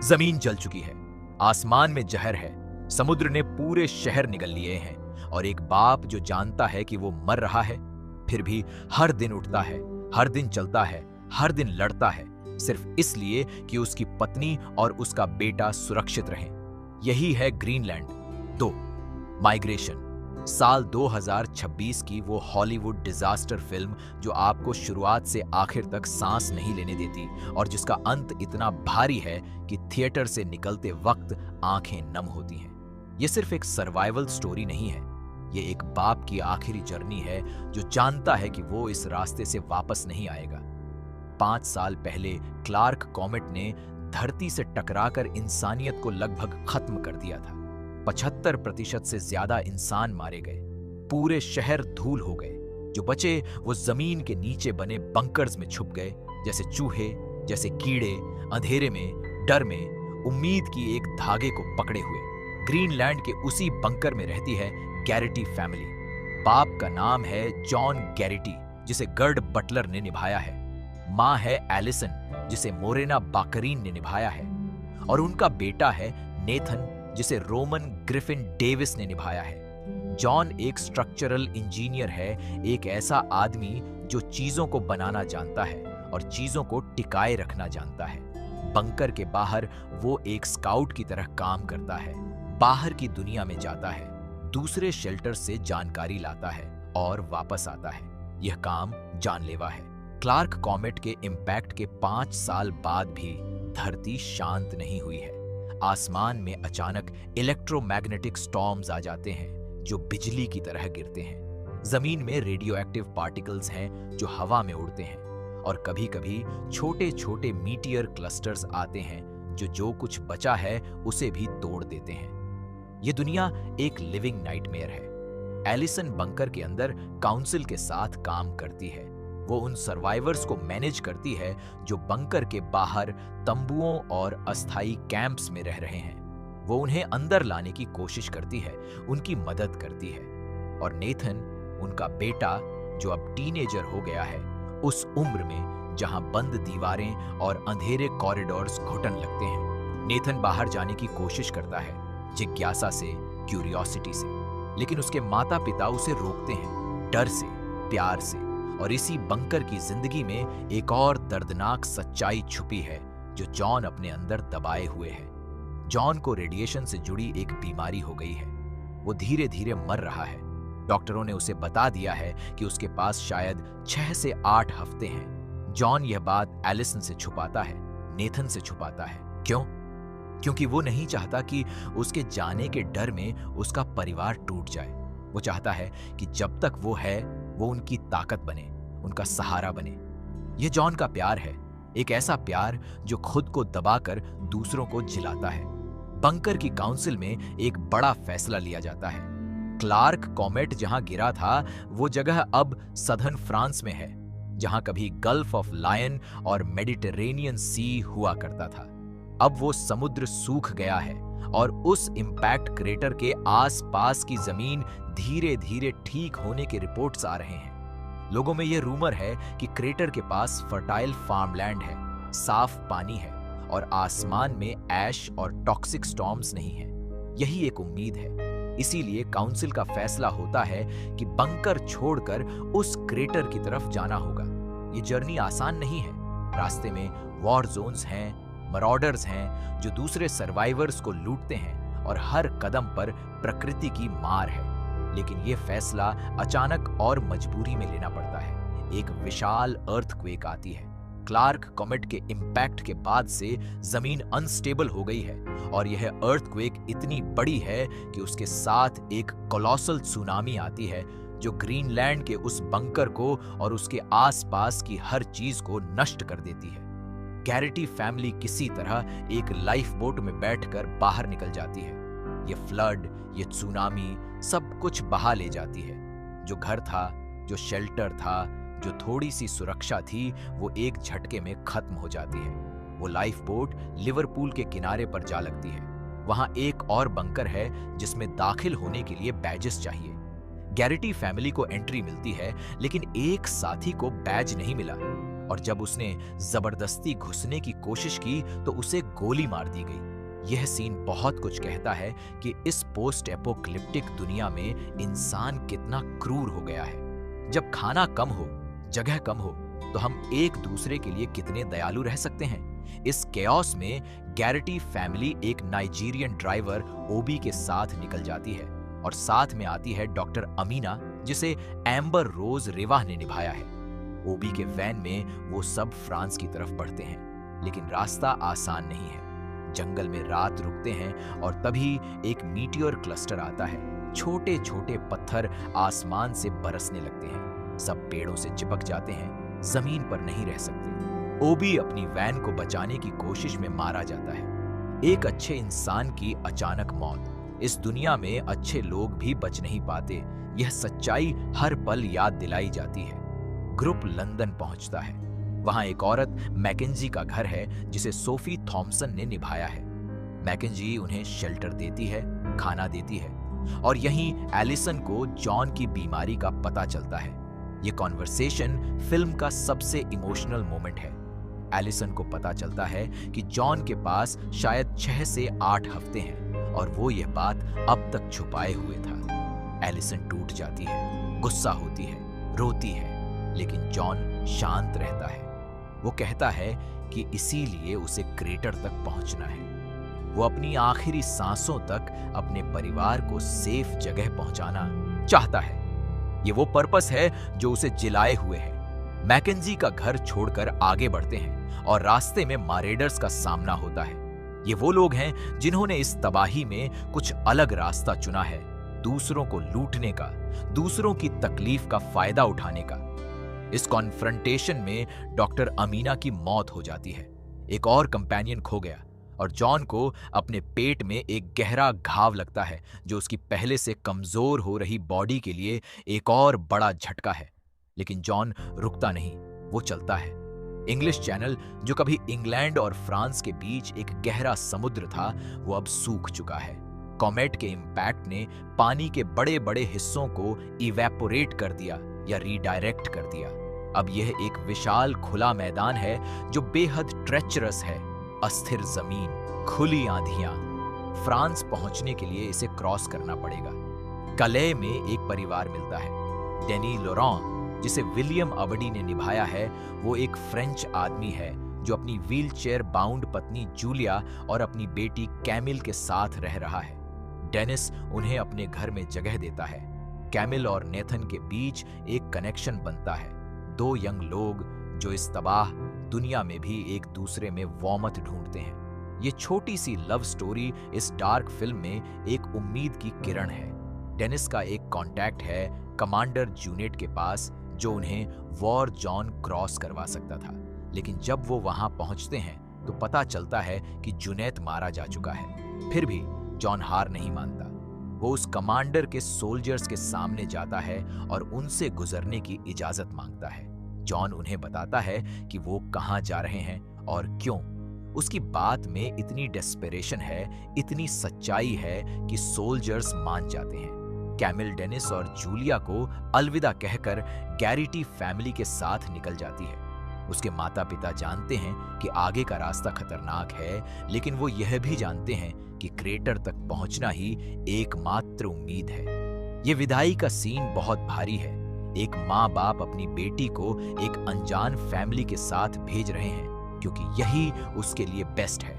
जमीन जल चुकी है, आसमान में जहर है, समुद्र ने पूरे शहर निगल लिए हैं और एक बाप जो जानता है कि वो मर रहा है, फिर भी हर दिन उठता है, हर दिन चलता है, हर दिन लड़ता है, सिर्फ इसलिए कि उसकी पत्नी और उसका बेटा सुरक्षित रहें। यही है ग्रीनलैंड 2 माइग्रेशन। साल 2026 की वो हॉलीवुड डिजास्टर फिल्म जो आपको शुरुआत से आखिर तक सांस नहीं लेने देती और जिसका अंत इतना भारी है कि थिएटर से निकलते वक्त आंखें नम होती हैं। ये सिर्फ एक सर्वाइवल स्टोरी नहीं है, ये एक बाप की आखिरी जर्नी है जो जानता है कि वो इस रास्ते से वापस नहीं आएगा। 5 साल पहले क्लार्क कॉमेट ने धरती से टकराकर इंसानियत को लगभग खत्म कर दिया था। 75% से ज्यादा इंसान मारे गए, पूरे शहर धूल हो गए। जो बचे वो जमीन के नीचे बने बंकर्स में छुप गए, जैसे चूहे, जैसे कीड़े, अंधेरे में, डर में, उम्मीद की एक धागे को पकड़े हुए। ग्रीनलैंड के उसी बंकर में रहती है गैरिटी फैमिली। बाप का नाम है जॉन गैरिटी, जिसे गर्ड बटलर ने निभाया है। माँ है एलिसन, जिसे मोरेना बाकरीन ने निभाया है, और उनका बेटा है नेथन, जिसे रोमन ग्रिफिन डेविस ने निभाया है। जॉन एक स्ट्रक्चरल इंजीनियर है, एक ऐसा आदमी जो चीजों को बनाना जानता है और चीजों को टिकाए रखना जानता है। बंकर के बाहर वो एक स्काउट की तरह काम करता है, बाहर की दुनिया में जाता है, दूसरे शेल्टर से जानकारी लाता है और वापस आता है। यह काम जानलेवा है। क्लार्क कॉमेट के इम्पैक्ट के 5 साल बाद भी धरती शांत नहीं हुई है। आसमान में अचानक इलेक्ट्रोमैग्नेटिक स्टॉर्म्स आ जाते हैं जो बिजली की तरह गिरते हैं। जमीन में रेडियो एक्टिव पार्टिकल्स हैं जो हवा में उड़ते हैं, और कभी-कभी छोटे-छोटे मीटियर क्लस्टर्स आते हैं जो कुछ बचा है उसे भी तोड़ देते हैं। ये दुनिया एक लिविंग नाइटमेयर है। एलिसन बंकर के अंदर काउंसिल के साथ काम करती है। वो उन सर्वाइवर्स को मैनेज करती है जो बंकर के बाहर तंबुओं और अस्थायी कैंप्स में रह रहे हैं। वो उन्हें अंदर लाने की कोशिश करती है, उनकी मदद करती है। और नेथन, उनका बेटा जो अब टीनेजर हो गया है, उस उम्र में जहां बंद दीवारें और अंधेरे कॉरिडोर्स घुटन लगते हैं। नेथन बाहर जाने की कोशिश करता है, जिज्ञासा से, क्यूरियोसिटी से, लेकिन उसके माता पिता उसे रोकते हैं, डर से, प्यार से। और इसी बंकर की जिंदगी में एक और दर्दनाक सच्चाई छुपी है जो जॉन अपने अंदर दबाए हुए है। जॉन को रेडिएशन से जुड़ी एक बीमारी हो गई है। वो धीरे धीरे मर रहा है। डॉक्टरों ने उसे बता दिया है कि उसके पास शायद 6 से 8 हफ्ते हैं। जॉन यह बात एलिसन से छुपाता है, नेथन से छुपाता है। क्यों? क्योंकि वो नहीं चाहता कि उसके जाने के डर में उसका परिवार टूट जाए। वो चाहता है कि जब तक वो है वो उनकी ताकत बने, उनका सहारा बने। यह जॉन का प्यार है, एक ऐसा प्यार जो खुद को दबाकर दूसरों को जिलाता है। बंकर की काउंसिल में एक बड़ा फैसला लिया जाता है। क्लार्क कॉमेट जहां गिरा था वो जगह अब सदर्न फ्रांस में है, जहां कभी गल्फ ऑफ लायन और मेडिटेरेनियन सी हुआ करता था। अब वो समुद्र सूख गया है और उस इंपैक्ट क्रेटर के आसपास की जमीन धीरे धीरे ठीक होने के रिपोर्ट्स आ रहे हैं। लोगों में यह रूमर है कि क्रेटर के पास फर्टाइल फार्मलैंड है, साफ पानी है और आसमान में ऐश और टॉक्सिक स्टॉर्म्स नहीं है। यही एक उम्मीद है। इसीलिए काउंसिल का फैसला होता है कि बंकर छोड़कर उस क्रेटर की तरफ जाना होगा। ये जर्नी आसान नहीं है। रास्ते में वॉर जोन्स हैं, मरॉडर्स हैं जो दूसरे सर्वाइवर्स को लूटते हैं और हर कदम पर प्रकृति की मार है। लेकिन यह फैसला अचानक और मजबूरी में लेना पड़ता है। एक विशाल अर्थक्वेक आती है। क्लार्क कॉमेट के इंपैक्ट के बाद से जमीन अनस्टेबल हो गई है और यह अर्थक्वेक इतनी बड़ी है कि उसके साथ एक कोलोसल सुनामी आती है जो ग्रीनलैंड के उस बंकर को और उसके आसपास की हर चीज को नष्ट कर देती है। गैरिटी फैमिली किसी तरह एक लाइफ बोट में बैठकर बाहर निकल जाती है। ये फ्लड, ये सुनामी सब कुछ बहा ले जाती है। जो घर था, जो शेल्टर था, जो थोड़ी सी सुरक्षा थी, वो एक झटके में खत्म हो जाती है। वो लाइफ बोट लिवरपूल के किनारे पर जा लगती है। वहां एक और बंकर है जिसमें दाखिल होने के लिए बैजेस चाहिए। गैरिटी फैमिली को एंट्री मिलती है, लेकिन एक साथी को बैज नहीं मिला और जब उसने जबरदस्ती घुसने की कोशिश की तो उसे गोली मार दी गई। यह सीन बहुत कुछ कहता है कि इस पोस्ट एपोक्लिप्टिक दुनिया में इंसान कितना क्रूर हो गया है। जब खाना कम हो, जगह कम हो, तो हम एक दूसरे के लिए कितने दयालु रह सकते हैं। इस केओस में गैरिटी फैमिली एक नाइजीरियन ड्राइवर ओबी के साथ निकल जाती है और साथ में आती है डॉक्टर अमीना, जिसे एम्बर रोज रेवा ने निभाया है। ओबी के वैन में वो सब फ्रांस की तरफ बढ़ते हैं, लेकिन रास्ता आसान नहीं है। जंगल में रात रुकते हैं और तभी एक मीटियोर क्लस्टर आता है। छोटे छोटे पत्थर आसमान से बरसने लगते हैं, सब पेड़ों से चिपक जाते हैं, जमीन पर नहीं रह सकते। ओबी अपनी वैन को बचाने की कोशिश में मारा जाता है। एक अच्छे इंसान की अचानक मौत। इस दुनिया में अच्छे लोग भी बच नहीं पाते, यह सच्चाई हर पल याद दिलाई जाती है। ग्रुप लंदन पहुंचता है। वहां एक औरत मैकेंजी का घर है जिसे सोफी थॉमसन ने निभाया है। मैकेंजी उन्हें शेल्टर देती है, खाना देती है और यहीं एलिसन को जॉन की बीमारी का पता चलता है। ये कॉन्वर्सेशन फिल्म का सबसे इमोशनल मोमेंट है। एलिसन को पता चलता है कि जॉन के पास शायद 6 से 8 हफ्ते हैं और वो यह बात अब तक छुपाए हुए था। एलिसन टूट जाती है, गुस्सा होती है, रोती है, लेकिन जॉन शांत रहता है। वो कहता है कि इसीलिए उसे क्रेटर तक पहुंचना है। वो अपनी आखिरी सांसों तक अपने परिवार को सेफ जगह पहुंचाना चाहता है। ये वो पर्पस है जो उसे जिलाए हुए है। मैकेंजी का घर छोड़कर आगे बढ़ते हैं और रास्ते में मारेडर्स का सामना होता है। ये वो लोग हैं जिन्होंने इस तबाही में कुछ अलग रास्ता चुना है, दूसरों को लूटने का, दूसरों की तकलीफ का फायदा उठाने का। इस कॉन्फ्रंटेशन में डॉक्टर अमीना की मौत हो जाती है। एक और कंपेनियन खो गया और जॉन को अपने पेट में एक गहरा घाव लगता है जो उसकी पहले से कमजोर हो रही बॉडी के लिए एक और बड़ा झटका है। लेकिन जॉन रुकता नहीं, वो चलता है। इंग्लिश चैनल, जो कभी इंग्लैंड और फ्रांस के बीच एक गहरा समुद्र था, वो अब सूख चुका है। कॉमेट के इंपैक्ट ने पानी के बड़े बड़े हिस्सों को इवेपोरेट कर दिया या रीडायरेक्ट कर दिया। अब यह एक विशाल खुला मैदान है जो बेहद ट्रेचरस है। अस्थिर जमीन, खुली आंधियां। फ्रांस पहुंचने के लिए इसे क्रॉस करना पड़ेगा। कले में एक परिवार मिलता है। डेनी लोरॉन, जिसे विलियम अबडी ने निभाया है, वो एक फ्रेंच आदमी है जो अपनी व्हीलचेयर बाउंड पत्नी जूलिया और अपनी बेटी कैमिल के साथ रह रहा है। डेनिस उन्हें अपने घर में जगह देता है। कैमिल और नेथन के बीच एक कनेक्शन बनता है। 2 यंग लोग जो इस तबाह दुनिया में भी एक दूसरे में वार्मथ ढूंढते हैं। ये छोटी सी लव स्टोरी इस डार्क फिल्म में एक उम्मीद की किरण है। डेनिस का एक कांटेक्ट है कमांडर जूनेट के पास, जो उन्हें वॉर जॉन क्रॉस करवा सकता था। लेकिन जब वो वहां पहुंचते हैं तो पता चलता है कि जुनैद मारा जा चुका है। फिर भी जॉन हार नहीं मानता। वो उस कमांडर के सोल्जर्स के सामने जाता है और उनसे गुजरने की इजाजत मांगता है। जॉन उन्हें बताता है कि वो कहां जा रहे हैं और क्यों। उसकी बात में इतनी डेस्परेशन है, इतनी सच्चाई है कि सोल्जर्स मान जाते हैं। कैमिल डेनिस और जूलिया को अलविदा कहकर गैरिटी फैमिली के साथ निकल जाती है। उसके माता पिता जानते हैं कि आगे का रास्ता खतरनाक है, लेकिन वो यह भी जानते हैं कि क्रेटर तक पहुंचना ही एकमात्र उम्मीद है। ये विदाई का सीन बहुत भारी है। एक माँ बाप अपनी बेटी को एक अनजान फैमिली के साथ भेज रहे हैं क्योंकि यही उसके लिए बेस्ट है।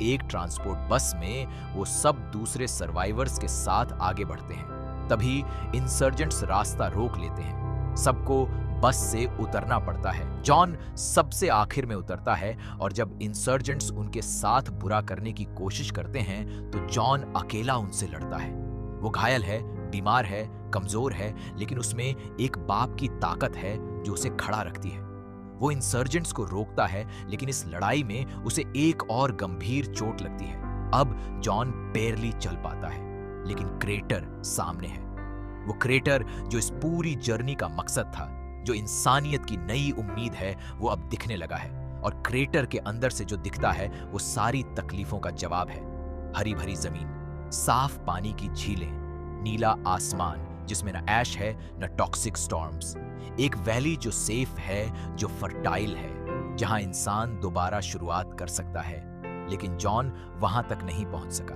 एक ट्रांसपोर्ट बस में वो सब दूसरे सर्वाइवर्स के साथ आगे बढ़ते हैं। तभी इंसर्जेंट्स रास्ता रोक लेते हैं। सबको बस से उतरना पड़ता है। जॉन सबसे आखिर में उतरता है और जब इंसर्जेंट्स उनके साथ बुरा करने की कोशिश करते हैं तो जॉन अकेला उनसे लड़ता है। वो घायल है, बीमार है, कमजोर है, लेकिन उसमें एक बाप की ताकत है जो उसे खड़ा रखती है। वो इंसर्जेंट्स को रोकता है, लेकिन इस लड़ाई में उसे एक और गंभीर चोट लगती है। अब जॉन बेरली चल पाता है, लेकिन क्रेटर सामने है। वो क्रेटर जो इस पूरी जर्नी का मकसद था, जो इंसानियत की नई उम्मीद है, वो अब दिखने लगा है। और क्रेटर के अंदर से जो दिखता है वो सारी तकलीफों का जवाब है। हरी भरी जमीन, साफ पानी की झीलें, नीला आसमान, जिसमें न ऐश है न टॉक्सिक स्टॉर्म्स। एक वैली जो सेफ है, जो फर्टाइल है, जहां इंसान दोबारा शुरुआत कर सकता है। लेकिन जॉन वहां तक नहीं पहुंच सका।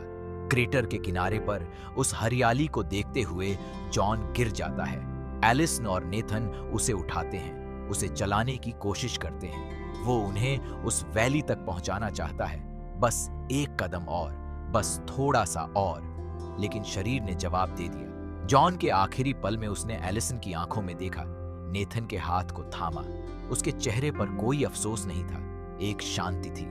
क्रेटर के किनारे पर उस हरियाली को देखते हुए जॉन गिर जाता है। एलिसन और नेथन उसे उठाते हैं, उसे चलाने की कोशिश करते हैं। वो उन्हें उस वैली तक पहुंचाना चाहता है, बस एक कदम और, बस थोड़ा सा और। लेकिन शरीर ने जवाब दे दिया। जॉन के आखिरी पल में उसने एलिसन की आंखों में देखा, नेथन के हाथ को थामा। उसके चेहरे पर कोई अफसोस नहीं था, एक शांति थी,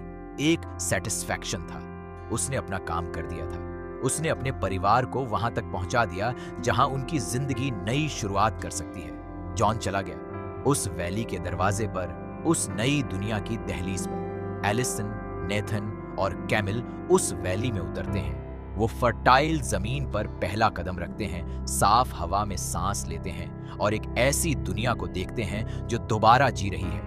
एक सेटिस्फैक्शन था। उसने अपना काम कर दिया था। उसने अपने परिवार को वहां तक पहुंचा दिया जहां उनकी जिंदगी नई शुरुआत कर सकती है। जॉन चला गया उस वैली के दरवाजे पर, उस नई दुनिया की दहलीज पर। एलिसन, नेथन और कैमिल उस वैली में उतरते हैं। वो फर्टाइल जमीन पर पहला कदम रखते हैं, साफ हवा में सांस लेते हैं और एक ऐसी दुनिया को देखते हैं जो दोबारा जी रही है।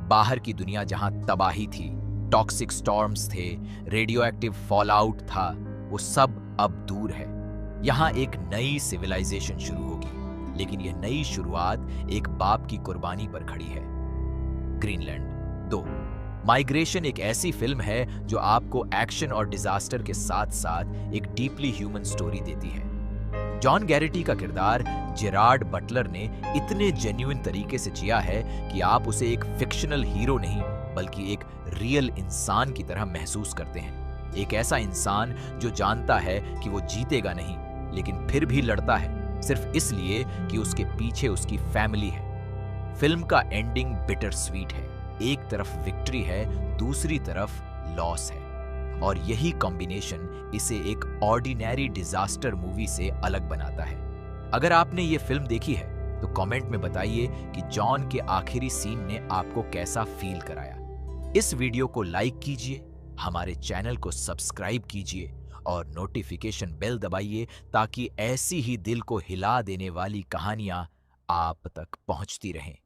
बाहर की दुनिया जहां तबाही थी, टॉक्सिक स्टॉर्म्स थे, रेडियो एक्टिव फॉलआउट था, वो सब अब दूर है। यहां एक नई सिविलाइजेशन शुरू होगी, लेकिन यह नई शुरुआत एक बाप की कुर्बानी पर खड़ी है। ग्रीनलैंड 2। माइग्रेशन एक ऐसी फिल्म है जो आपको एक्शन और डिजास्टर के साथ साथ एक डीपली ह्यूमन स्टोरी देती है। जॉन गैरिटी का किरदार जेरार्ड बटलर ने इतने जेन्युइन तरीके से जिया है कि आप उसे एक फिक्शनल हीरो नहीं बल्कि एक रियल इंसान की तरह महसूस करते हैं। एक ऐसा इंसान जो जानता है कि वो जीतेगा नहीं, लेकिन फिर भी लड़ता है, सिर्फ इसलिए कि उसके पीछे उसकी फैमिली है। फिल्म का एंडिंग बिटर स्वीट है। एक तरफ विक्ट्री है, दूसरी तरफ लॉस है, और यही कॉम्बिनेशन इसे एक ऑर्डिनरी डिजास्टर मूवी से अलग बनाता है। अगर आपने ये फिल्म देखी है तो कमेंट में बताइए कि जॉन के आखिरी सीन ने आपको कैसा फील कराया। इस वीडियो को लाइक कीजिए, हमारे चैनल को सब्सक्राइब कीजिए और नोटिफिकेशन बेल दबाइए ताकि ऐसी ही दिल को हिला देने वाली कहानियां आप तक पहुंचती रहें।